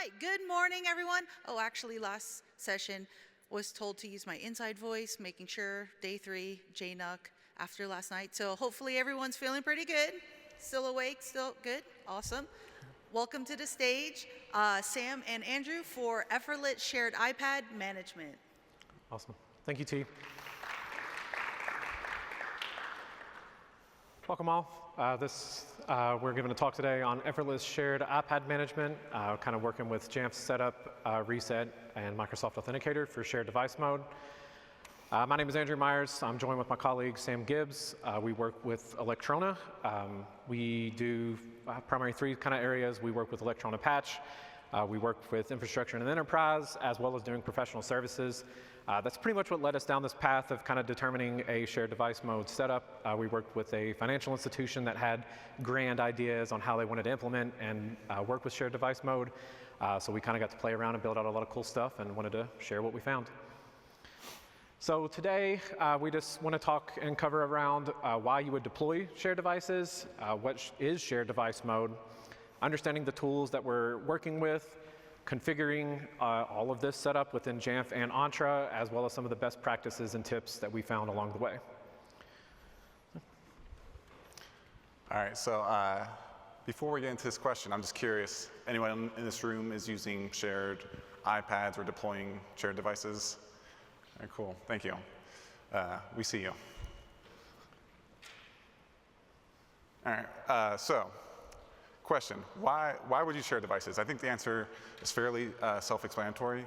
right, good morning, everyone. Oh, actually, last session was told to use my inside voice, making sure day 3, JNUC, after last night. So hopefully everyone's feeling pretty good. Still awake, still good, awesome. Welcome to the stage, Sam and Andrew for Effortless Shared iPad Management. Awesome. Thank you, T. Welcome all. We're giving a talk today on Effortless Shared iPad Management, kind of working with Jamf Setup, Reset, and Microsoft Authenticator for shared device mode. My name is Andrew Myers. I'm joined with my colleague, Sam Gibbs. We work with Alectrona. We do primarily 3 kind of areas. We work with Alectrona Patch. We work with infrastructure and enterprise, as well as doing professional services. That's pretty much what led us down this path of kind of determining a shared device mode setup. We worked with a financial institution that had grand ideas on how they wanted to implement and work with shared device mode. So we kind of got to play around and build out a lot of cool stuff and wanted to share what we found. So today, we just want to talk and cover around why you would deploy shared devices, what is shared device mode, understanding the tools that we're working with, configuring all of this setup within Jamf and Entra, as well as some of the best practices and tips that we found along the way. All right, so before we get into this question, I'm just curious, anyone in this room is using shared iPads or deploying shared devices? All right, cool, thank you. We see you. All right, so question, why would you share devices? I think the answer is fairly self-explanatory.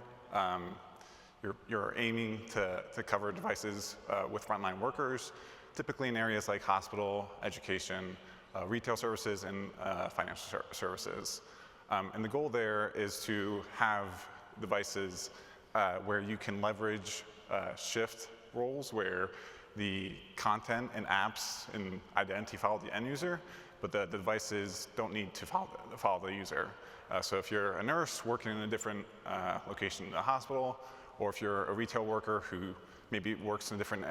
You're aiming to cover devices with frontline workers, typically in areas like hospital, education, retail services, and financial services. And the goal there is to have devices where you can leverage shift roles where the content and apps and identity follow the end user, but the devices don't need to follow the user. So if you're a nurse working in a different location in the hospital, or if you're a retail worker who maybe works in a different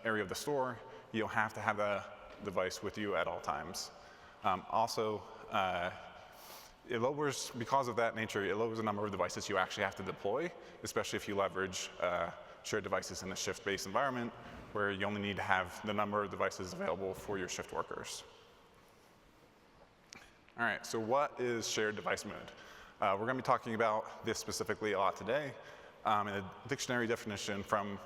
area of the store, you don't have to have the device with you at all times. Also, it lowers, because of that nature, it lowers the number of devices you actually have to deploy, especially if you leverage shared devices in a shift-based environment where you only need to have the number of devices available for your shift workers. All right, so what is shared device mode? We're going to be talking about this specifically a lot today. And a dictionary definition from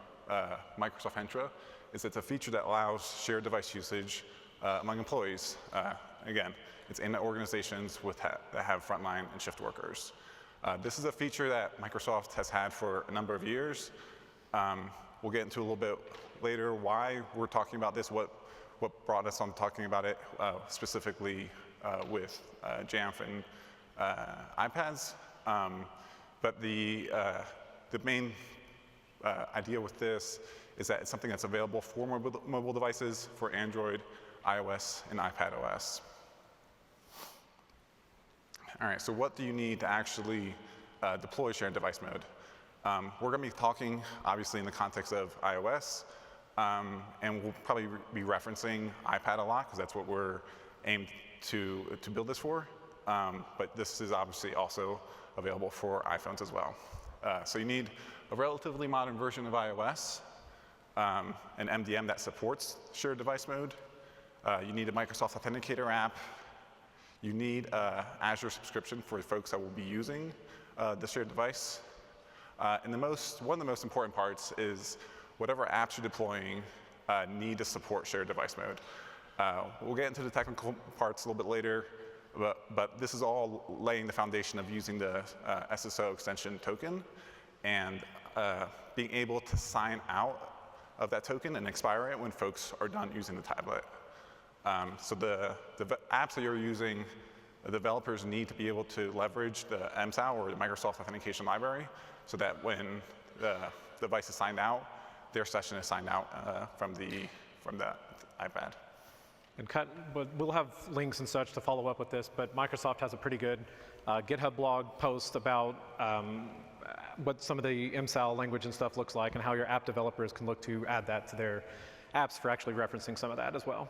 Microsoft Entra is it's a feature that allows shared device usage among employees. Again, it's in organizations that have frontline and shift workers. This is a feature that Microsoft has had for a number of years. We'll get into a little bit later why we're talking about this, what brought us on talking about it specifically with Jamf and iPads. But the main idea with this is that it's something that's available for mobile devices for Android, iOS, and iPadOS. All right, so what do you need to actually deploy shared device mode? We're going to be talking, obviously, in the context of iOS, and we'll probably be referencing iPad a lot, because that's what we're aimed to build this for. But this is obviously also available for iPhones as well. So you need a relatively modern version of iOS, an MDM that supports shared device mode. You need a Microsoft Authenticator app. You need an Azure subscription for folks that will be using the shared device. And one of the most important parts is whatever apps you're deploying need to support shared device mode. We'll get into the technical parts a little bit later, but this is all laying the foundation of using the SSO extension token and being able to sign out of that token and expire it when folks are done using the tablet. So the apps that you're using, the developers need to be able to leverage the MSAL or the Microsoft Authentication Library so that when the device is signed out, their session is signed out from the iPad. But we'll have links and such to follow up with this, but Microsoft has a pretty good GitHub blog post about what some of the MSAL language and stuff looks like and how your app developers can look to add that to their apps for actually referencing some of that as well.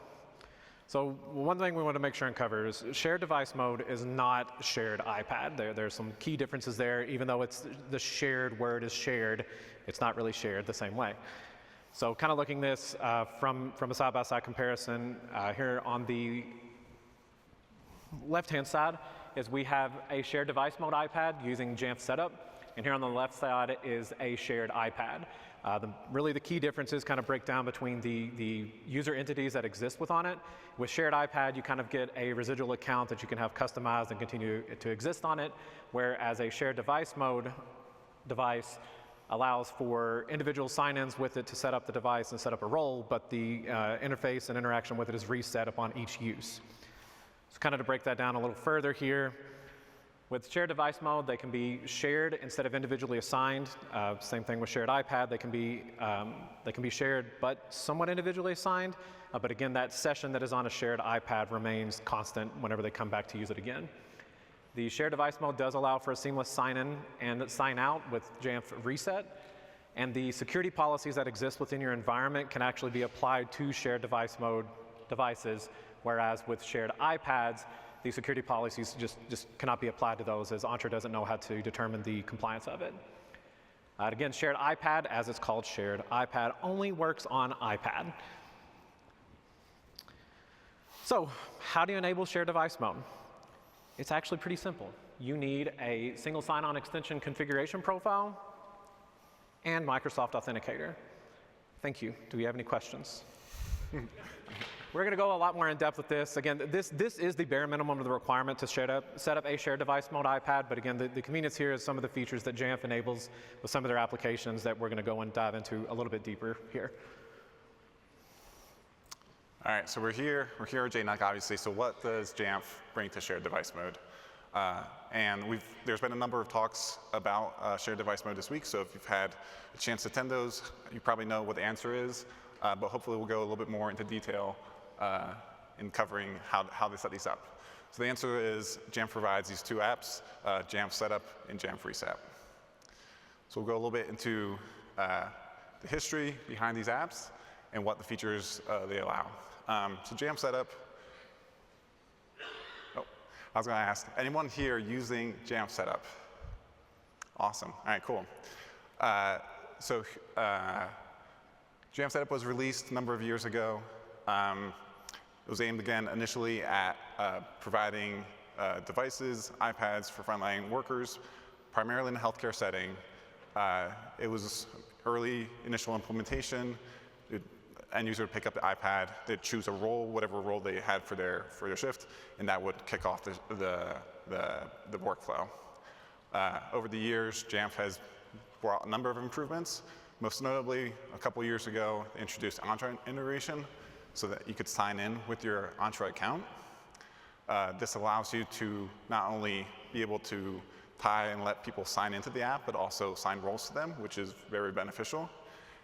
So one thing we want to make sure and cover is shared device mode is not shared iPad. There's some key differences there. Even though it's the shared word is shared, it's not really shared the same way. So kind of looking this from a side-by-side comparison, here on the left-hand side is we have a shared device mode iPad using Jamf Setup, and here on the left side is a shared iPad. Really the key differences kind of break down between the user entities that exist within it. With shared iPad, you kind of get a residual account that you can have customized and continue to exist on it, whereas a shared device mode device allows for individual sign-ins with it to set up the device and set up a role, but the interface and interaction with it is reset upon each use. So kind of to break that down a little further here, with shared device mode, they can be shared instead of individually assigned. Same thing with shared iPad. They can be shared but somewhat individually assigned. But again, that session that is on a shared iPad remains constant whenever they come back to use it again. The shared device mode does allow for a seamless sign-in and sign-out with Jamf Reset. And the security policies that exist within your environment can actually be applied to shared device mode devices, whereas with shared iPads, the security policies just cannot be applied to those, as Entra doesn't know how to determine the compliance of it. Again, shared iPad, as it's called shared iPad, only works on iPad. So how do you enable shared device mode? It's actually pretty simple. You need a single sign-on extension configuration profile and Microsoft Authenticator. Thank you. Do we have any questions? We're going to go a lot more in depth with this. Again, this is the bare minimum of the requirement to set up a shared device mode iPad, but again, the convenience here is some of the features that Jamf enables with some of their applications that we're going to go and dive into a little bit deeper here. All right, so we're here at JNUC, obviously. So what does Jamf bring to shared device mode? There's been a number of talks about shared device mode this week, so if you've had a chance to attend those, you probably know what the answer is, but hopefully we'll go a little bit more into detail in covering how they set these up. So the answer is Jamf provides these two apps, Jamf Setup and Jamf Reset. So we'll go a little bit into the history behind these apps and what the features they allow. So Jamf Setup, I was going to ask, anyone here using Jamf Setup? Awesome. All right, cool. Jamf Setup was released a number of years ago. It was aimed, again, initially at providing devices, iPads for frontline workers, primarily in a healthcare setting. It was early initial implementation. End user would pick up the iPad, they'd choose a role, whatever role they had for their shift, and that would kick off the workflow. Over the years, Jamf has brought a number of improvements. Most notably, a couple years ago, they introduced Entra integration so that you could sign in with your Entra account. This allows you to not only be able to tie and let people sign into the app, but also sign roles to them, which is very beneficial.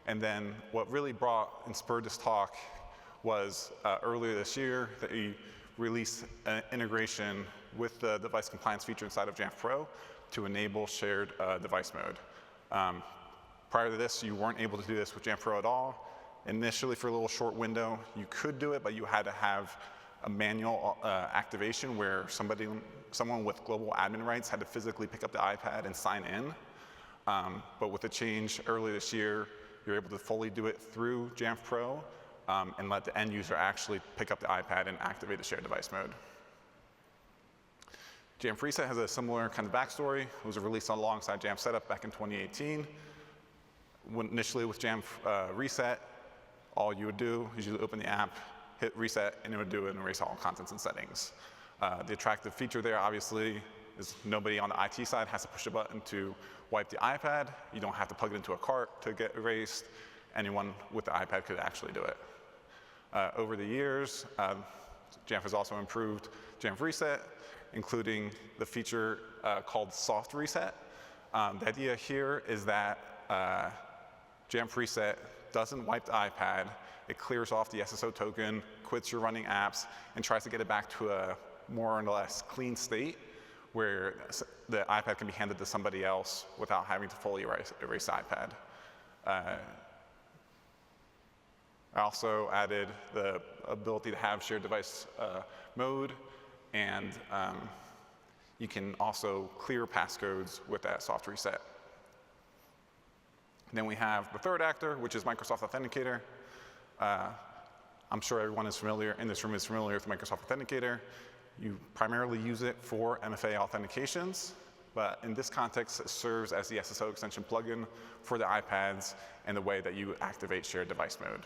And then what really brought and spurred this talk was earlier this year that we released an integration with the device compliance feature inside of Jamf Pro to enable shared device mode. Prior to this, you weren't able to do this with Jamf Pro at all. Initially, for a little short window, you could do it, but you had to have a manual activation where someone with global admin rights had to physically pick up the iPad and sign in. But with the change earlier this year, you're able to fully do it through Jamf Pro and let the end user actually pick up the iPad and activate the shared device mode. Jamf Reset has a similar kind of backstory. It was released alongside Jamf Setup back in 2018. Initially with Jamf Reset, all you would do is you open the app, hit reset, and it would do an erase all contents and settings. The attractive feature there, obviously, is nobody on the IT side has to push a button to wipe the iPad. You don't have to plug it into a cart to get erased. Anyone with the iPad could actually do it. Over the years, Jamf has also improved Jamf Reset, including the feature called Soft Reset. The idea here is that Jamf Reset doesn't wipe the iPad. It clears off the SSO token, quits your running apps, and tries to get it back to a more or less clean state where the iPad can be handed to somebody else without having to fully erase the iPad. I also added the ability to have shared device mode, and you can also clear passcodes with that soft reset. Then we have the third actor, which is Microsoft Authenticator. I'm sure everyone in this room is familiar with Microsoft Authenticator. You primarily use it for MFA authentications, but in this context, it serves as the SSO extension plugin for the iPads and the way that you activate shared device mode.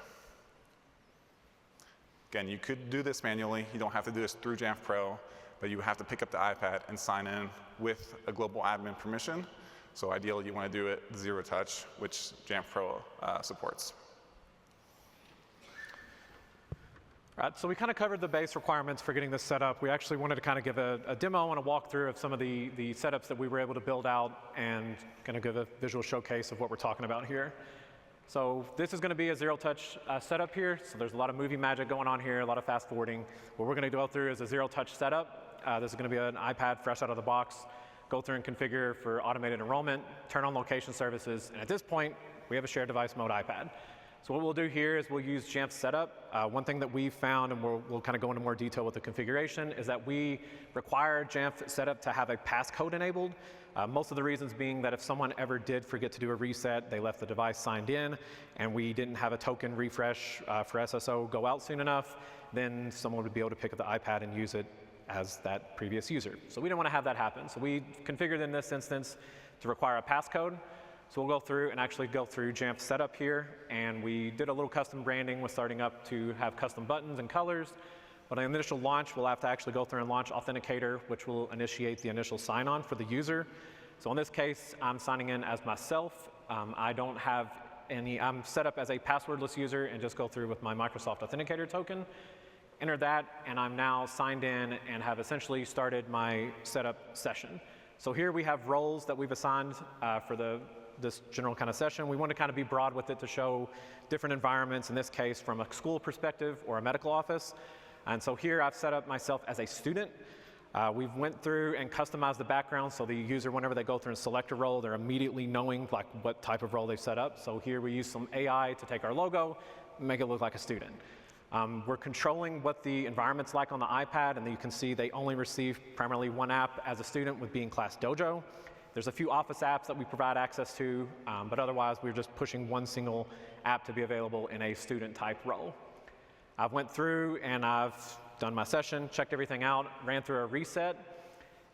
Again, you could do this manually. You don't have to do this through Jamf Pro, but you have to pick up the iPad and sign in with a global admin permission. So ideally, you want to do it zero touch, which Jamf Pro supports. All right, so we kind of covered the base requirements for getting this set up. We actually wanted to kind of give a demo and a walkthrough of some of the setups that we were able to build out and kind of give a visual showcase of what we're talking about here. So this is going to be a zero-touch setup here. So there's a lot of movie magic going on here, a lot of fast forwarding. What we're going to go through is a zero-touch setup. This is going to be an iPad fresh out of the box. Go through and configure for automated enrollment, turn on location services, and at this point, we have a shared device mode iPad. So what we'll do here is we'll use Jamf Setup. One thing that we've found, and we'll kind of go into more detail with the configuration, is that we require Jamf Setup to have a passcode enabled. Most of the reasons being that if someone ever did forget to do a reset, they left the device signed in, and we didn't have a token refresh for SSO go out soon enough, then someone would be able to pick up the iPad and use it as that previous user. So we didn't want to have that happen. So we configured in this instance to require a passcode. So we'll go through and actually go through Jamf Setup here, and we did a little custom branding with starting up to have custom buttons and colors. But on the initial launch, we'll have to actually go through and launch Authenticator, which will initiate the initial sign-on for the user. So in this case, I'm signing in as myself. I don't have any, I'm set up as a passwordless user and just go through with my Microsoft Authenticator token. Enter that, and I'm now signed in and have essentially started my setup session. So here we have roles that we've assigned for this general kind of session. We want to kind of be broad with it to show different environments, in this case from a school perspective or a medical office. And so here I've set up myself as a student. We've went through and customized the background so the user, whenever they go through and select a role, they're immediately knowing like what type of role they've set up. So here we use some AI to take our logo, make it look like a student. We're controlling what the environment's like on the iPad, and you can see they only receive primarily one app as a student with being Class Dojo. There's a few Office apps that we provide access to, but otherwise we're just pushing one single app to be available in a student type role. I've went through and I've done my session, checked everything out, ran through a reset,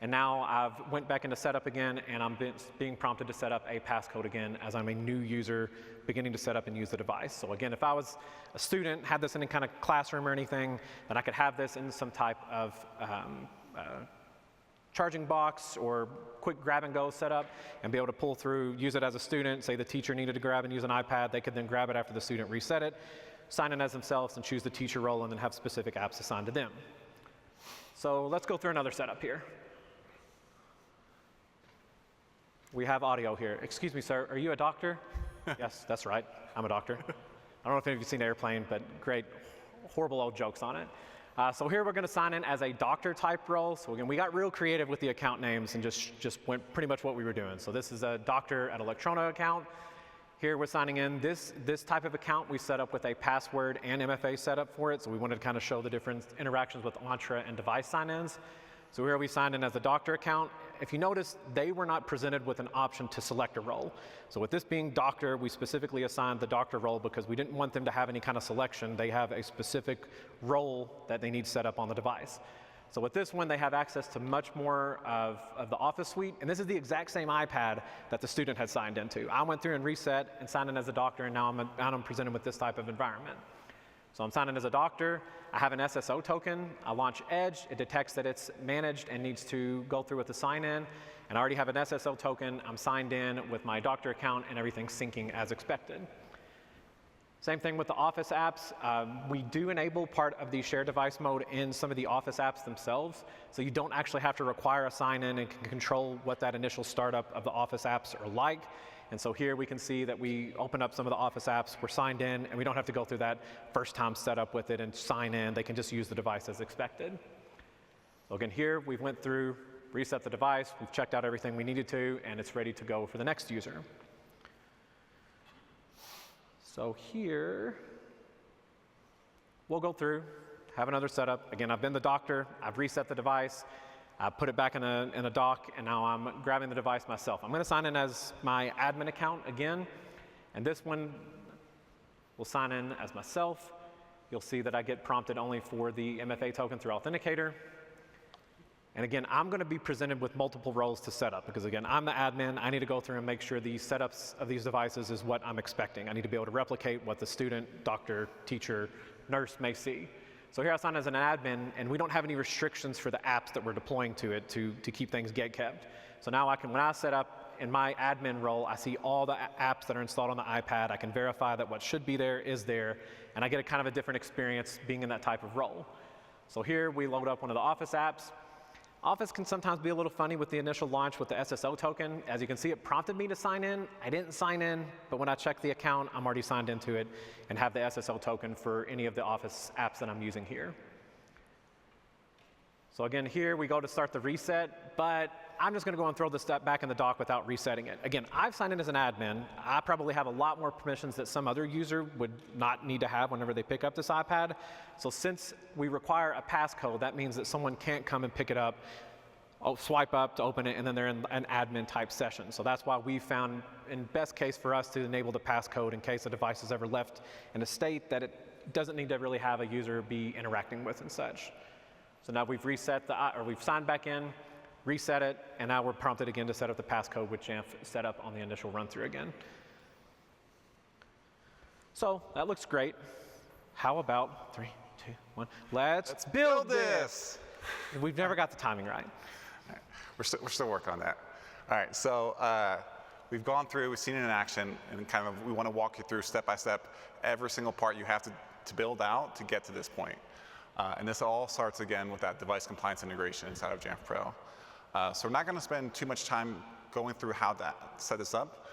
and now I've went back into setup again, and I'm being prompted to set up a passcode again as I'm a new user beginning to set up and use the device. So again, if I was a student, had this in any kind of classroom or anything, then I could have this in some type of charging box or quick grab and go setup and be able to pull through, use it as a student. Say the teacher needed to grab and use an iPad, they could then grab it after the student reset it, sign in as themselves and choose the teacher role and then have specific apps assigned to them. So let's go through another setup here. We have audio here. Excuse me, sir, are you a doctor? Yes, that's right, I'm a doctor. I don't know if any of you have seen Airplane, but great, horrible old jokes on it. So here we're going to sign in as a doctor type role. So again, we got real creative with the account names and just went pretty much what we were doing. So this is a doctor at Alectrona account. Here we're signing in. This type of account we set up with a password and MFA setup for it. So we wanted to kind of show the different interactions with Entra and device sign-ins. So here we signed in as a doctor account. If you notice, they were not presented with an option to select a role. So with this being doctor, we specifically assigned the doctor role because we didn't want them to have any kind of selection. They have a specific role that they need set up on the device. So with this one, they have access to much more of the Office suite, and this is the exact same iPad that the student had signed into. I went through and reset and signed in as a doctor, and now I'm presented with this type of environment. So I'm signed in as a doctor. I have an SSO token. I launch Edge. It detects that it's managed and needs to go through with the sign-in. And I already have an SSO token. I'm signed in with my doctor account, and everything's syncing as expected. Same thing with the Office apps. We do enable part of the shared device mode in some of the Office apps themselves. So you don't actually have to require a sign-in and can control what that initial startup of the Office apps are like. And so here we can see that we open up some of the Office apps, we're signed in, and we don't have to go through that first time setup with it and sign in. They can just use the device as expected. So again, here we went through, reset the device, we've checked out everything we needed to, and it's ready to go for the next user. So here, we'll go through, have another setup. Again, I've been the doctor, I've reset the device, I put it back in a dock, and now I'm grabbing the device myself. I'm going to sign in as my admin account again, and this one will sign in as myself. You'll see that I get prompted only for the MFA token through Authenticator. And again, I'm going to be presented with multiple roles to set up because again, I'm the admin. I need to go through and make sure the setups of these devices is what I'm expecting. I need to be able to replicate what the student, doctor, teacher, nurse may see. So here I sign as an admin, and we don't have any restrictions for the apps that we're deploying to it to keep things get kept. So now I can, when I set up in my admin role, I see all the apps that are installed on the iPad. I can verify that what should be there is there, and I get a kind of a different experience being in that type of role. So here we load up one of the Office apps. Office can sometimes be a little funny with the initial launch with the SSO token. As you can see, it prompted me to sign in. I didn't sign in, but when I check the account, I'm already signed into it and have the SSO token for any of the Office apps that I'm using here. So again, here we go to start the reset, but I'm just going to go and throw this step back in the dock without resetting it. Again, I've signed in as an admin. I probably have a lot more permissions that some other user would not need to have whenever they pick up this iPad. So since we require a passcode, that means that someone can't come and pick it up, swipe up to open it, and then they're in an admin type session. So that's why we found, in best case for us, to enable the passcode in case the device is ever left in a state that it doesn't need to really have a user be interacting with and such. So now we've reset we've signed back in, reset it, and now we're prompted again to set up the passcode with Jamf Setup on the initial run through again. So that looks great. How about 3, 2, 1, let's build this. We've never got the timing right. We're still working on that. All right, so we've gone through, we've seen it in action, and kind of we want to walk you through step by step every single part you have to build out to get to this point. And this all starts again with that device compliance integration inside of Jamf Pro. So we're not going to spend too much time going through how to set this up.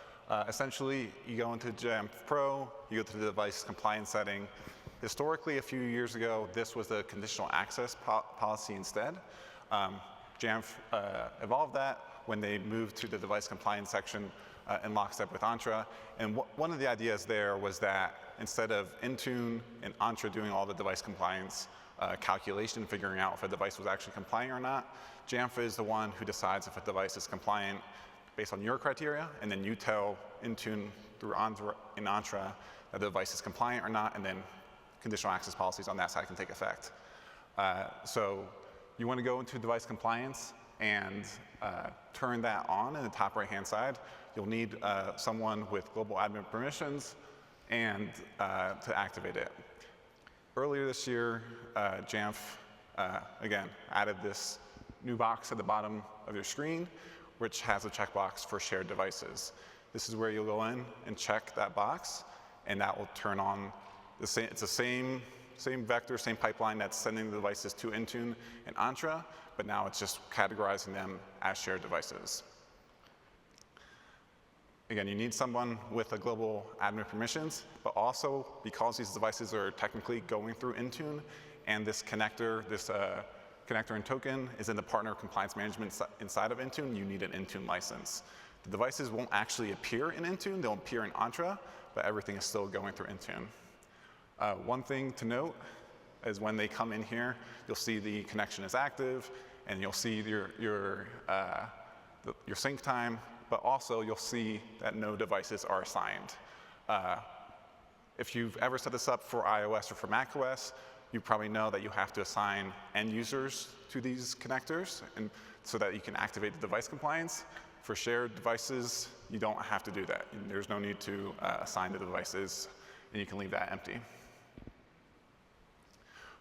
Essentially, you go into Jamf Pro, you go to the device compliance setting. Historically, a few years ago, this was the conditional access policy instead. Jamf evolved that when they moved to the device compliance section in lockstep with Entra. And one of the ideas there was that instead of Intune and Entra doing all the device compliance calculation, figuring out if a device was actually compliant or not, Jamf is the one who decides if a device is compliant based on your criteria, and then you tell Intune through Entra that the device is compliant or not, and then conditional access policies on that side can take effect. So you want to go into device compliance and turn that on in the top right-hand side. You'll need someone with global admin permissions and to activate it. Earlier this year, Jamf, again, added this new box at the bottom of your screen, which has a checkbox for shared devices. This is where you'll go in and check that box, and that will turn on the same. It's the same vector, same pipeline that's sending the devices to Intune and Entra, but now it's just categorizing them as shared devices. Again, you need someone with a global admin permissions, but also because these devices are technically going through Intune, and this connector and token is in the partner compliance management inside of Intune, you need an Intune license. The devices won't actually appear in Intune, they'll appear in Entra, but everything is still going through Intune. One thing to note is when they come in here, you'll see the connection is active, and you'll see your sync time, but also you'll see that no devices are assigned. If you've ever set this up for iOS or for macOS, you probably know that you have to assign end users to these connectors and so that you can activate the device compliance. For shared devices, you don't have to do that. There's no need to assign the devices, and you can leave that empty.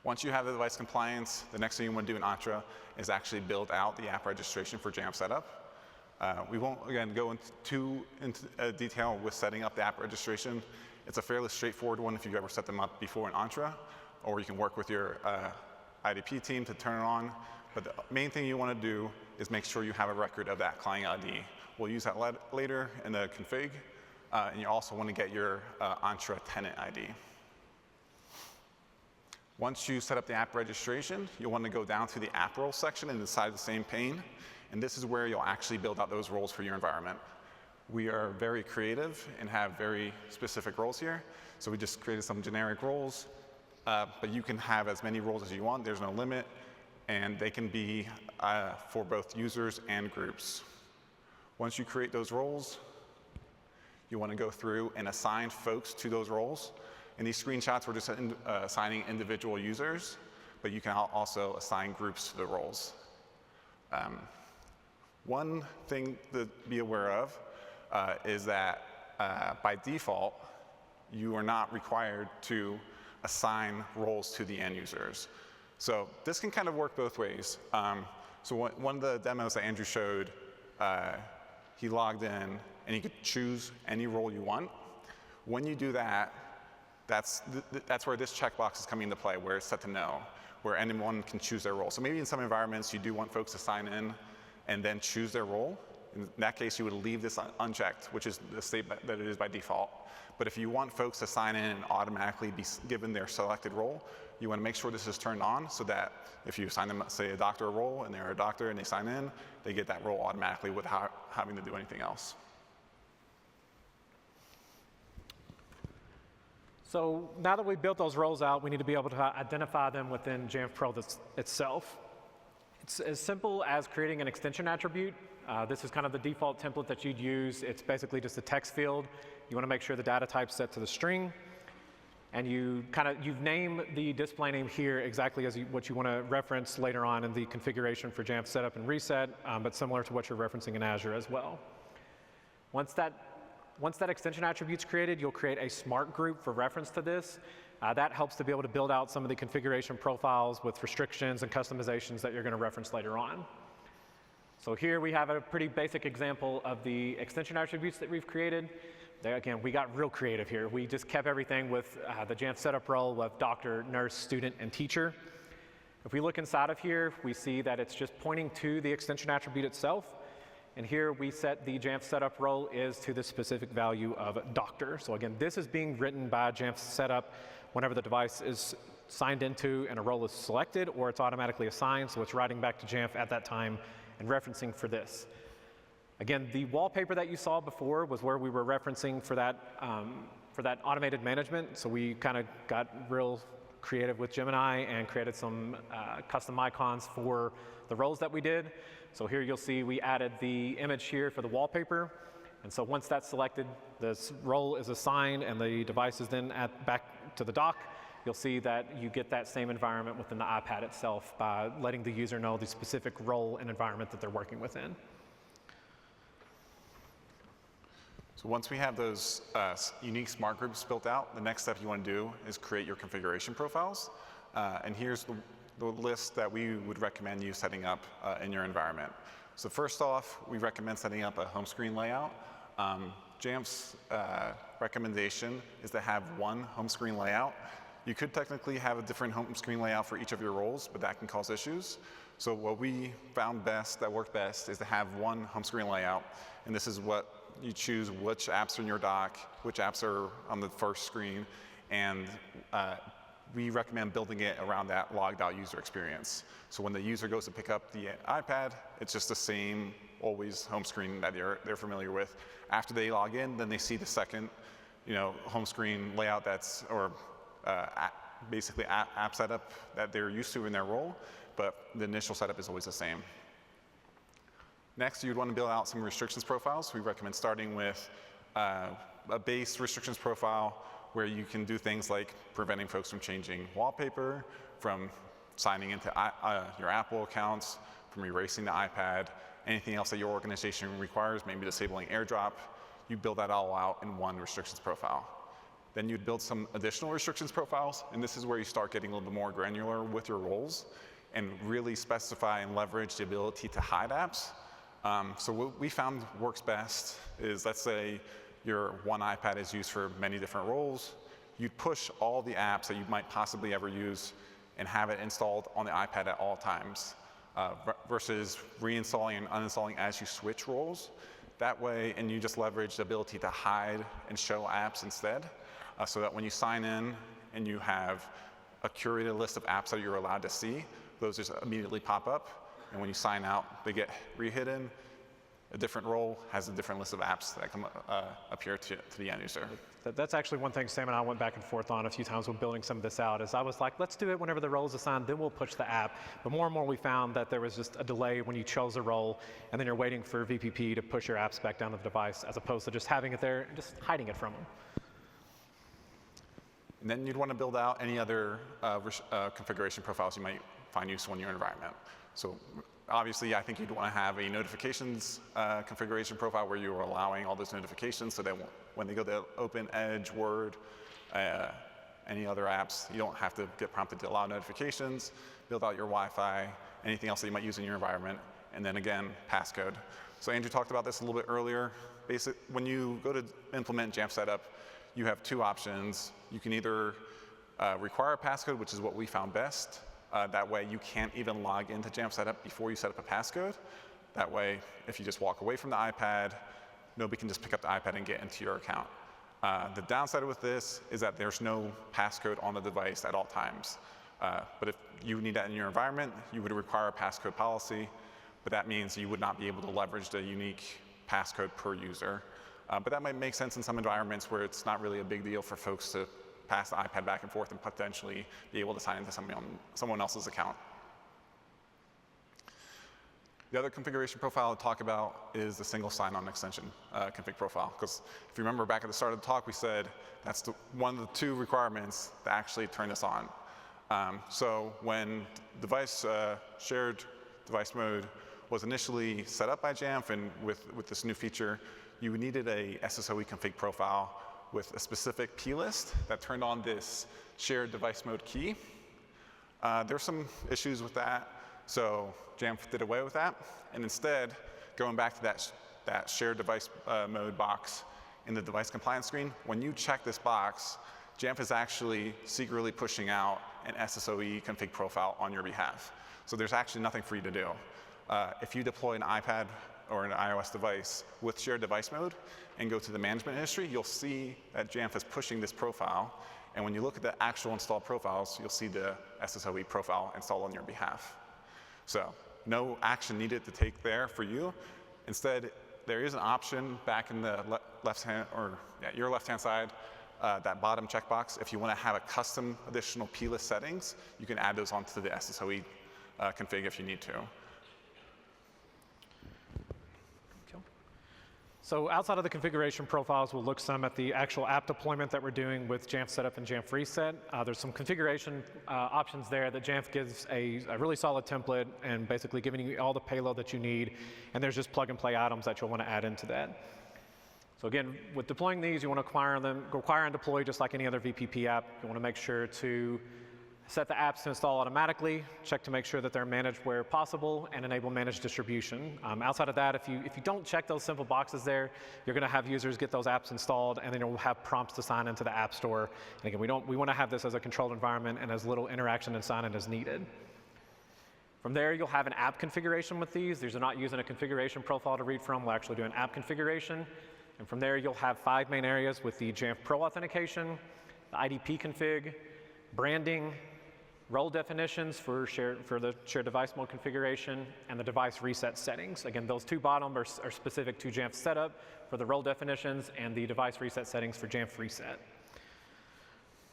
Once you have the device compliance, the next thing you want to do in Entra is actually build out the app registration for Jamf Setup. We won't, again, go into detail with setting up the app registration. It's a fairly straightforward one if you've ever set them up before in Entra, or you can work with your IDP team to turn it on. But the main thing you want to do is make sure you have a record of that client ID. We'll use that later in the config, and you also want to get your Entra tenant ID. Once you set up the app registration, you'll want to go down to the app roles section inside the same pane. And this is where you'll actually build out those roles for your environment. We are very creative and have very specific roles here. So we just created some generic roles. but you can have as many roles as you want. There's no limit, and they can be for both users and groups. Once you create those roles, you want to go through and assign folks to those roles. In these screenshots, we're just assigning individual users, but you can also assign groups to the roles. One thing to be aware of is that by default, you are not required to assign roles to the end users. So this can kind of work both ways. So one of the demos that Andrew showed, he logged in and you could choose any role you want. When you do that, that's where this checkbox is coming into play, where it's set to no, where anyone can choose their role. So maybe in some environments you do want folks to sign in and then choose their role. In that case, you would leave this unchecked, which is the state that it is by default. But if you want folks to sign in and automatically be given their selected role, you want to make sure this is turned on so that if you assign them, say, a doctor role and they're a doctor and they sign in, they get that role automatically without having to do anything else. So now that we've built those roles out, we need to be able to identify them within Jamf Pro itself. It's as simple as creating an extension attribute. This is kind of the default template that you'd use. It's basically just a text field. You want to make sure the data type's set to the string. And you've named the display name here exactly as what you want to reference later on in the configuration for Jamf Setup and Reset, but similar to what you're referencing in Azure as well. Once that extension attribute's created, you'll create a smart group for reference to this. That helps to be able to build out some of the configuration profiles with restrictions and customizations that you're going to reference later on. So here we have a pretty basic example of the extension attributes that we've created. There, again, we got real creative here. We just kept everything with the Jamf Setup role with doctor, nurse, student, and teacher. If we look inside of here, we see that it's just pointing to the extension attribute itself. And here we set the Jamf Setup role is to the specific value of doctor. So again, this is being written by Jamf Setup whenever the device is signed into and a role is selected, or it's automatically assigned, so it's writing back to Jamf at that time and referencing for this. Again, the wallpaper that you saw before was where we were referencing for that automated management. So we kind of got real creative with Gemini and created some custom icons for the roles that we did. So here you'll see we added the image here for the wallpaper. And so once that's selected, this role is assigned and the device is then back to the dock. You'll see that you get that same environment within the iPad itself by letting the user know the specific role and environment that they're working within. So once we have those unique smart groups built out, the next step you want to do is create your configuration profiles. And here's the list that we would recommend you setting up in your environment. So first off, we recommend setting up a home screen layout. Jamf's recommendation is to have one home screen layout. You could technically have a different home screen layout for each of your roles, but that can cause issues. So what we found that worked best, is to have one home screen layout. And this is what you choose which apps are in your dock, which apps are on the first screen, and we recommend building it around that logged out user experience. So when the user goes to pick up the iPad, it's just the same always home screen that they're familiar with. After they log in, then they see the second, home screen layout basically app setup that they're used to in their role, but the initial setup is always the same. Next, you'd want to build out some restrictions profiles. We recommend starting with a base restrictions profile where you can do things like preventing folks from changing wallpaper, from signing into your Apple accounts, from erasing the iPad, anything else that your organization requires, maybe disabling AirDrop. You build that all out in one restrictions profile. Then you'd build some additional restrictions profiles, and this is where you start getting a little bit more granular with your roles and really specify and leverage the ability to hide apps. So what we found works best is, let's say your one iPad is used for many different roles. You'd push all the apps that you might possibly ever use and have it installed on the iPad at all times, versus reinstalling and uninstalling as you switch roles. That way, and you just leverage the ability to hide and show apps instead, so that when you sign in and you have a curated list of apps that you're allowed to see, those just immediately pop up. And when you sign out, they get re-hidden. a different role has a different list of apps that come appear to the end user. That's actually one thing Sam and I went back and forth on a few times when building some of this out, is I was like, let's do it whenever the role is assigned, then we'll push the app. But more and more we found that there was just a delay when you chose a role, and then you're waiting for VPP to push your apps back down to the device, as opposed to just having it there and just hiding it from them. And then you'd want to build out any other configuration profiles you might find useful in your environment. So obviously, I think you'd want to have a notifications configuration profile where you're allowing all those notifications so that when they go to open Edge, Word, any other apps, you don't have to get prompted to allow notifications, build out your Wi-Fi, anything else that you might use in your environment, and then again, passcode. So Andrew talked about this a little bit earlier. When you go to implement Jamf Setup, you have two options. You can either require a passcode, which is what we found best. That way, you can't even log into Jamf Setup before you set up a passcode. That way, if you just walk away from the iPad, nobody can just pick up the iPad and get into your account. The downside with this is that there's no passcode on the device at all times. But if you need that in your environment, you would require a passcode policy, but that means you would not be able to leverage the unique passcode per user. But that might make sense in some environments where it's not really a big deal for folks to pass the iPad back and forth and potentially be able to sign into someone else's account. The other configuration profile I'll talk about is the single sign-on extension config profile. Because if you remember back at the start of the talk, we said that's one of the two requirements that actually turn this on. So when shared device mode was initially set up by Jamf, and with this new feature, you needed a SSOE config profile with a specific plist that turned on this shared device mode key. There's some issues with that, so Jamf did away with that, and instead, going back to that shared device mode box in the device compliance screen, when you check this box, Jamf is actually secretly pushing out an SSOE config profile on your behalf. So there's actually nothing for you to do. If you deploy an iPad or an iOS device with shared device mode and go to the management history, you'll see that Jamf is pushing this profile. And when you look at the actual installed profiles, you'll see the SSOE profile installed on your behalf. So no action needed to take there for you. Instead, there is an option back in the your left-hand side, that bottom checkbox. If you want to have a custom additional plist settings, you can add those onto the SSOE config if you need to. So outside of the configuration profiles, we'll look some at the actual app deployment that we're doing with Jamf Setup and Jamf Reset. There's some configuration options there that Jamf gives a really solid template and basically giving you all the payload that you need. And there's just plug and play items that you'll want to add into that. So again, with deploying these, you want to acquire and deploy just like any other VPP app. You want to make sure to set the apps to install automatically, check to make sure that they're managed where possible, and enable managed distribution. Outside of that, if you don't check those simple boxes there, you're going to have users get those apps installed, and then you'll have prompts to sign into the App Store. And again, we want to have this as a controlled environment and as little interaction and sign-in as needed. From there, you'll have an app configuration with these. These are not using a configuration profile to read from. We'll actually do an app configuration. And from there, you'll have 5 main areas with the Jamf Pro authentication, the IDP config, branding, role definitions for the shared device mode configuration, and the device reset settings. Again, those two bottom are specific to Jamf Setup for the role definitions and the device reset settings for Jamf Reset.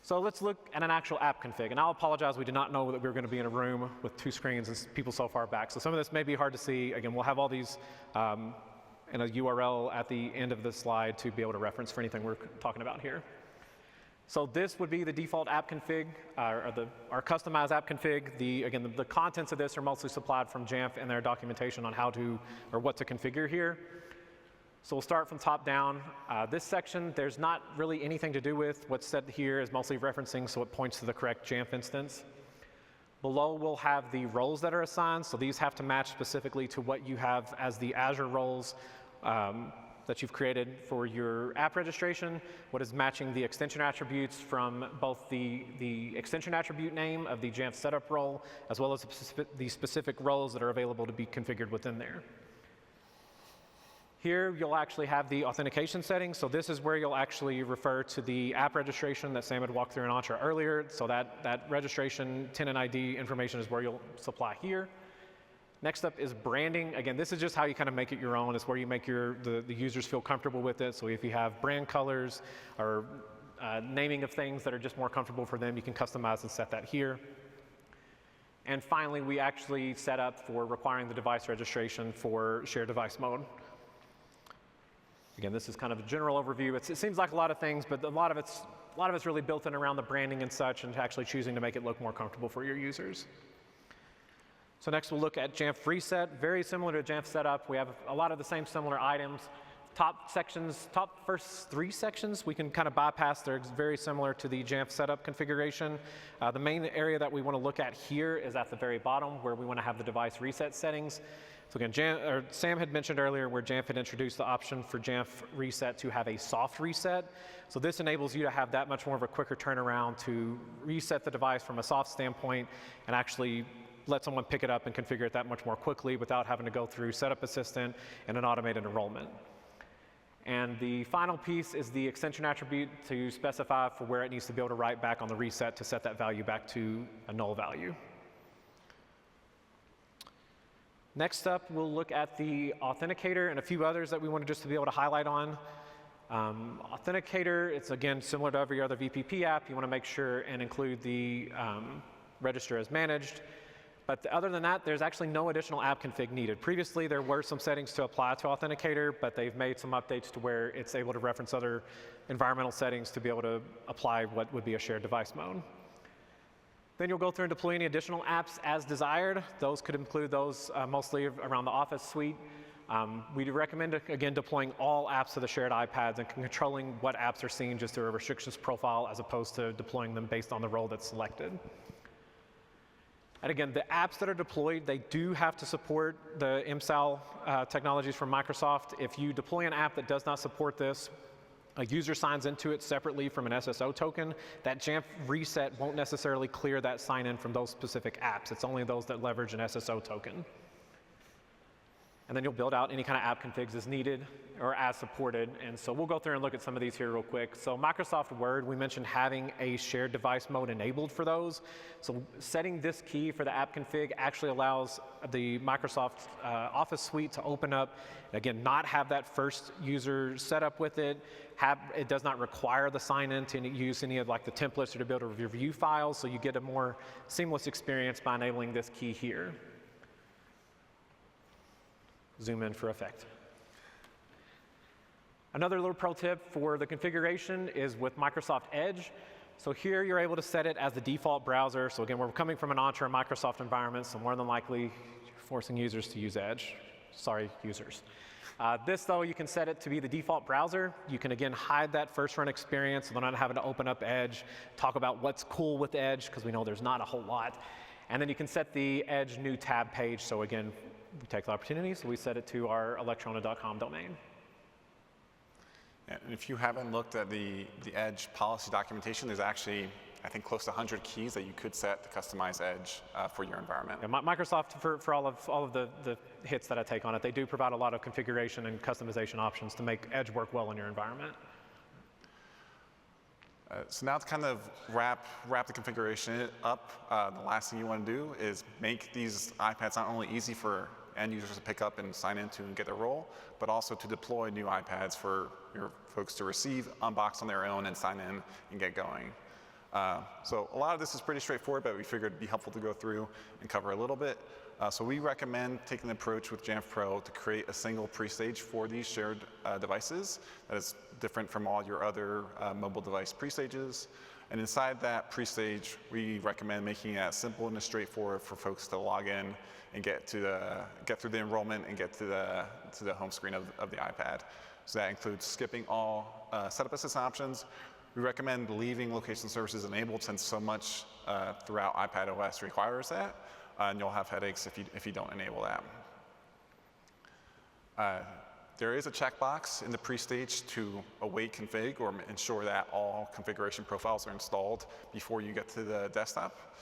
So let's look at an actual app config. And I'll apologize, we did not know that we were going to be in a room with 2 screens and people so far back. So some of this may be hard to see. Again, we'll have all these in a URL at the end of the slide to be able to reference for anything we're talking about here. So this would be the default app config, our customized app config. Again, the contents of this are mostly supplied from Jamf and their documentation on how to, or what to configure here. So we'll start from top down. This section, there's not really anything to do with. What's said here is mostly referencing, so it points to the correct Jamf instance. Below, we'll have the roles that are assigned. So these have to match specifically to what you have as the Azure roles that you've created for your app registration, what is matching the extension attributes from both the extension attribute name of the Jamf Setup role, as well as the specific roles that are available to be configured within there. Here, you'll actually have the authentication settings. So this is where you'll actually refer to the app registration that Sam had walked through in Entra earlier. So that registration, tenant ID information is where you'll supply here. Next up is branding. Again, this is just how you kind of make it your own. It's where you make the users feel comfortable with it. So if you have brand colors or naming of things that are just more comfortable for them, you can customize and set that here. And finally, we actually set up for requiring the device registration for shared device mode. Again, this is kind of a general overview. It seems like a lot of things, but a lot of it's really built in around the branding and such, and actually choosing to make it look more comfortable for your users. So next we'll look at Jamf Reset. Very similar to Jamf Setup. We have a lot of the same similar items. Top first 3 sections, we can kind of bypass. They're very similar to the Jamf Setup configuration. The main area that we want to look at here is at the very bottom, where we want to have the device reset settings. So again, Sam had mentioned earlier where Jamf had introduced the option for Jamf Reset to have a soft reset. So this enables you to have that much more of a quicker turnaround to reset the device from a soft standpoint and actually let someone pick it up and configure it that much more quickly without having to go through Setup Assistant and an automated enrollment. And the final piece is the extension attribute to specify for where it needs to be able to write back on the reset to set that value back to a null value. Next up, we'll look at the Authenticator and a few others that we wanted just to be able to highlight on. Authenticator, it's again similar to every other VPP app. You want to make sure and include the register as managed. But other than that, there's actually no additional app config needed. Previously, there were some settings to apply to Authenticator, but they've made some updates to where it's able to reference other environmental settings to be able to apply what would be a shared device mode. Then you'll go through and deploy any additional apps as desired. Those could include those mostly around the Office suite. We recommend, again, deploying all apps to the shared iPads and controlling what apps are seen just through a restrictions profile as opposed to deploying them based on the role that's selected. And again, the apps that are deployed, they do have to support the MSAL technologies from Microsoft. If you deploy an app that does not support this, a user signs into it separately from an SSO token. That Jamf Reset won't necessarily clear that sign-in from those specific apps. It's only those that leverage an SSO token. And then you'll build out any kind of app configs as needed or as supported. And so we'll go through and look at some of these here real quick. So Microsoft Word, we mentioned having a shared device mode enabled for those. So setting this key for the app config actually allows the Microsoft Office suite to open up. Again, not have that first user set up with it. It does not require the sign-in to use any of like the templates or to be able to review files. So you get a more seamless experience by enabling this key here. Zoom in for effect. Another little pro tip for the configuration is with Microsoft Edge. So here you're able to set it as the default browser. So again, we're coming from an Entra Microsoft environment, so more than likely forcing users to use Edge. Sorry, users. This though, you can set it to be the default browser. You can again hide that first run experience so they're not having to open up Edge, talk about what's cool with Edge, because we know there's not a whole lot. And then you can set the Edge new tab page. So again, we take the opportunity, so we set it to our Alectrona.com domain. And if you haven't looked at the Edge policy documentation, there's actually, I think, close to 100 keys that you could set to customize Edge for your environment. Yeah, Microsoft, for all of the hits that I take on it, they do provide a lot of configuration and customization options to make Edge work well in your environment. So now to kind of wrap the configuration up, the last thing you want to do is make these iPads not only easy for end users to pick up and sign into and get their role, but also to deploy new iPads for your folks to receive, unbox on their own, and sign in and get going. So a lot of this is pretty straightforward, but we figured it'd be helpful to go through and cover a little bit. So we recommend taking the approach with Jamf Pro to create a single pre-stage for these shared devices that is different from all your other mobile device pre-stages. And inside that pre-stage, we recommend making it as simple and as straightforward for folks to log in and get through the enrollment and get to the home screen of the iPad. So that includes skipping all setup assist options. We recommend leaving location services enabled since so much throughout iPad OS requires that, and you'll have headaches if you don't enable that. There is a checkbox in the pre-stage to await config or ensure that all configuration profiles are installed before you get to the desktop.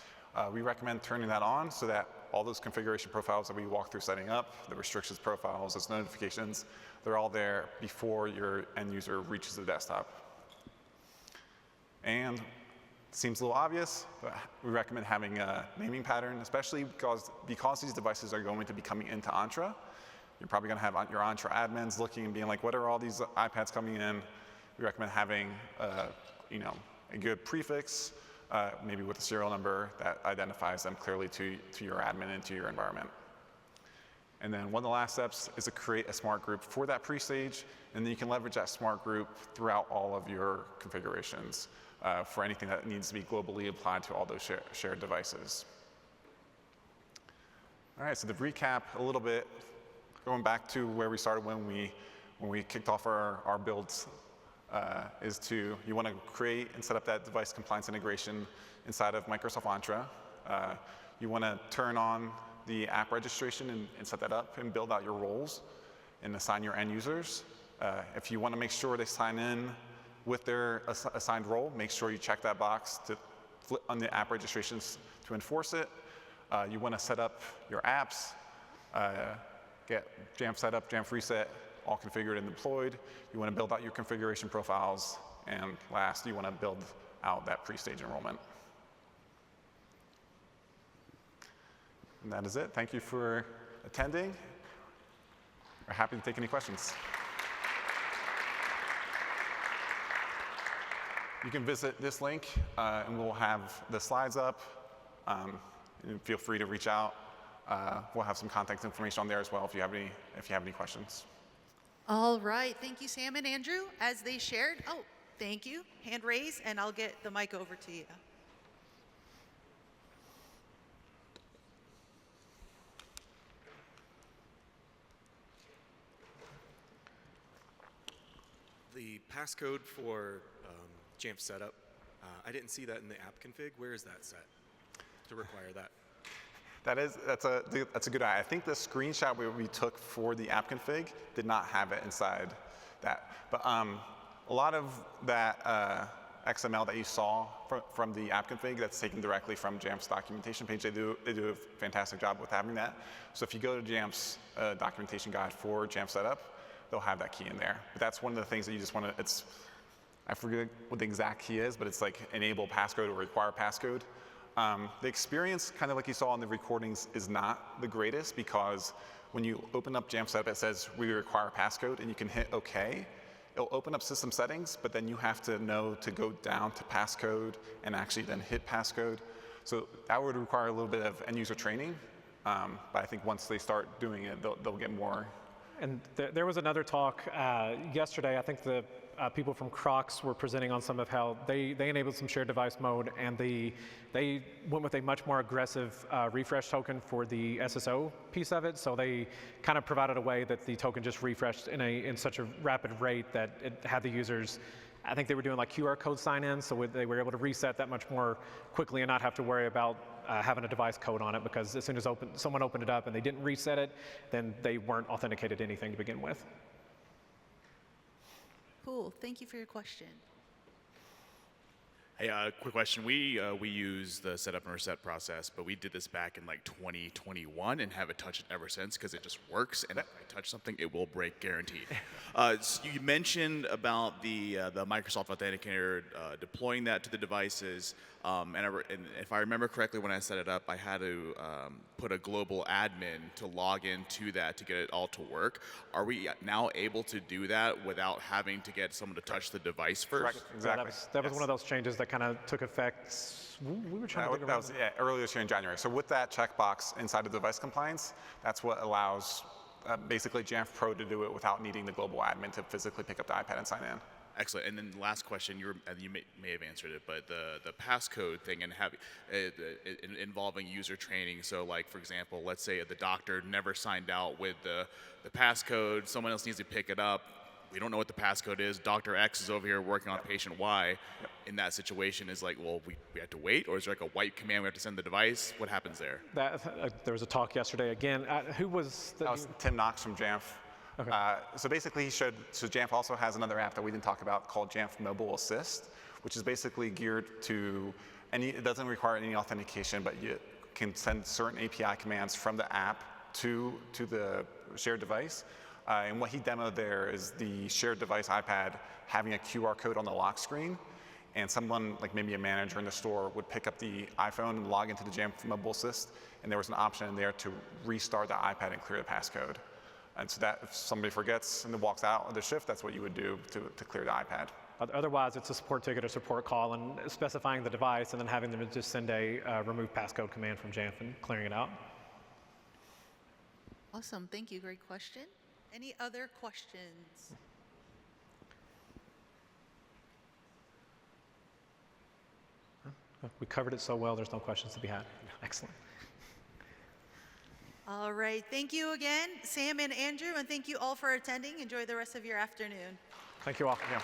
We recommend turning that on so that all those configuration profiles that we walk through setting up, the restrictions profiles, those notifications, they're all there before your end user reaches the desktop. And Seems a little obvious, but we recommend having a naming pattern, especially because these devices are going to be coming into Entra. You're probably going to have your Entra admins looking and being like, what are all these iPads coming in? We recommend having a good prefix, maybe with a serial number that identifies them clearly to your admin and to your environment. And then one of the last steps is to create a smart group for that pre-stage, and then you can leverage that smart group throughout all of your configurations for anything that needs to be globally applied to all those shared devices. All right, so to recap a little bit, going back to where we started when we kicked off our builds, you want to create and set up that device compliance integration inside of Microsoft Entra. You want to turn on the app registration and set that up and build out your roles and assign your end users. If you want to make sure they sign in with their assigned role, make sure you check that box to flip on the app registrations to enforce it. You want to set up your apps, get Jamf Setup, Jamf Reset, all configured and deployed. You want to build out your configuration profiles. And last, you want to build out that pre-stage enrollment. And that is it. Thank you for attending. We're happy to take any questions. You can visit this link, and we'll have the slides up. And feel free to reach out. We'll have some contact information on there as well if you have any questions. All right. Thank you, Sam and Andrew. As they shared, oh, thank you. Hand raise, and I'll get the mic over to you. The passcode for Jamf Setup, I didn't see that in the app config. Where is that set to require that? That's a good eye. I think the screenshot we took for the app config did not have it inside that. But a lot of that XML that you saw from the app config, that's taken directly from Jamf's documentation page. They do a fantastic job with having that. So if you go to Jamf's documentation guide for Jamf Setup, they'll have that key in there. But that's one of the things that you just want to, I forget what the exact key is, but it's like enable passcode or require passcode. The experience, kind of like you saw in the recordings, is not the greatest because when you open up Jamf Setup, it says we require passcode, and you can hit OK. It'll open up system settings, but then you have to know to go down to passcode and actually then hit passcode. So that would require a little bit of end user training, but I think once they start doing it, they'll get more. And there was another talk yesterday. I think the people from Crocs were presenting on some of how they enabled some shared device mode, and they went with a much more aggressive refresh token for the SSO piece of it. So they kind of provided a way that the token just refreshed in such a rapid rate that it had the users, I think they were doing like QR code sign-in, so they were able to reset that much more quickly and not have to worry about having a device code on it, because as soon as someone opened it up and they didn't reset it, then they weren't authenticated to anything to begin with. Cool. Thank you for your question. Hey, quick question. We use the setup and reset process, but we did this back in like 2021 and haven't touched it ever since because it just works. And if I touch something, it will break, guaranteed. So you mentioned about the Microsoft Authenticator deploying that to the devices. And if I remember correctly, when I set it up, I had to put a global admin to log into that to get it all to work. Are we now able to do that without having to get someone to touch the device first? Correct. Exactly. That was one of those changes that kind of took effect. We were trying to figure out. Earlier this year in January. So with that checkbox inside of device compliance, that's what allows basically Jamf Pro to do it without needing the global admin to physically pick up the iPad and sign in. Excellent. And then last question, you may have answered it, but the passcode thing and involving user training. So like, for example, let's say the doctor never signed out with the passcode, someone else needs to pick it up. We don't know what the passcode is. Dr. X is over here working on patient Y. Yep. In that situation, is like, well, we have to wait, or is there like a wipe command we have to send the device? What happens there? There was a talk yesterday again. Who was that? Was Tim Knox from Jamf. Okay. So basically, so Jamf also has another app that we didn't talk about called Jamf Mobile Assist, which is basically geared to it doesn't require any authentication, but you can send certain API commands from the app to the shared device. And what he demoed there is the shared device iPad having a QR code on the lock screen. and someone, like maybe a manager in the store, would pick up the iPhone and log into the Jamf Mobile Assist, and there was an option in there to restart the iPad and clear the passcode. And so that if somebody forgets and then walks out of the shift, that's what you would do to clear the iPad. Otherwise, it's a support ticket or support call and specifying the device and then having them just send a remove passcode command from Jamf and clearing it out. Awesome. Thank you. Great question. Any other questions? We covered it so well, there's no questions to be had. Excellent. All right. Thank you again, Sam and Andrew, and thank you all for attending. Enjoy the rest of your afternoon. Thank you all. Yeah.